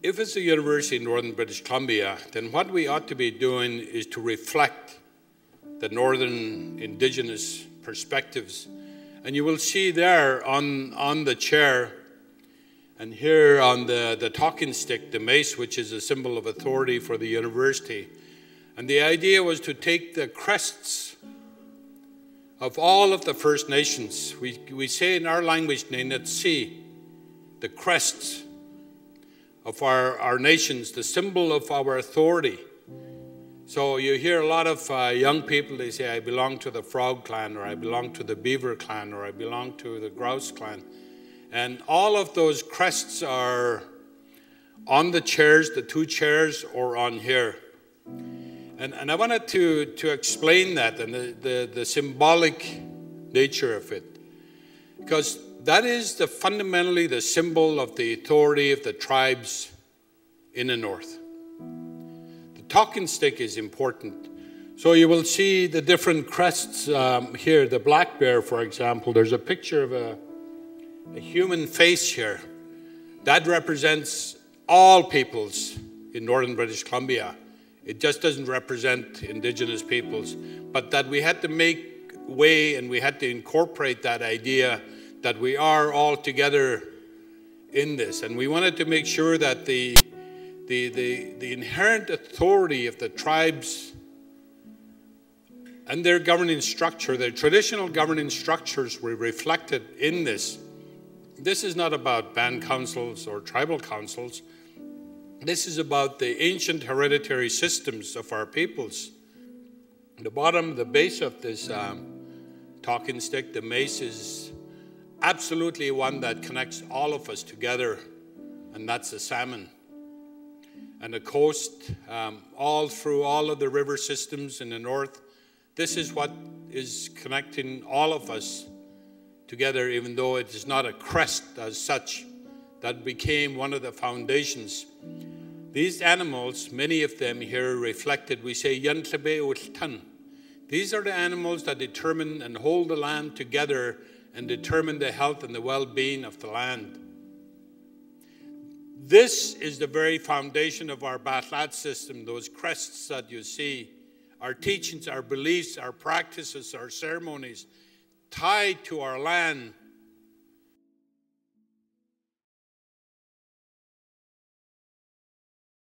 if it's a university in northern British Columbia, then what we ought to be doing is to reflect the northern Indigenous perspectives. And you will see there on the chair and here on the talking stick, the mace, which is a symbol of authority for the university. And the idea was to take the crests of all of the First Nations. We say in our language, Nenetsi, the crests of our nations, the symbol of our authority. So you hear a lot of young people, they say, I belong to the Frog Clan, or I belong to the Beaver Clan, or I belong to the Grouse Clan. And all of those crests are on the chairs, the two chairs, or on here. And I wanted to explain that and the symbolic nature of it. Because that is fundamentally the symbol of the authority of the tribes in the north. The talking stick is important. So you will see the different crests here. The black bear, for example, there's a picture of a human face here. That represents all peoples in northern British Columbia. It just doesn't represent Indigenous peoples, but that we had to make way and we had to incorporate that idea that we are all together in this. And we wanted to make sure that the inherent authority of the tribes and their governing structure, their traditional governing structures were reflected in this. This is not about band councils or tribal councils. This is about the ancient hereditary systems of our peoples. The bottom, the base of this talking stick, the mace, is absolutely one that connects all of us together, and that's the salmon. And the coast, all through all of the river systems in the north, this is what is connecting all of us together, even though it is not a crest as such. That became one of the foundations. These animals, many of them here reflected, we say, Yantlabe Ultan. These are the animals that determine and hold the land together and determine the health and the well-being of the land. This is the very foundation of our Batlat system, those crests that you see, our teachings, our beliefs, our practices, our ceremonies, tied to our land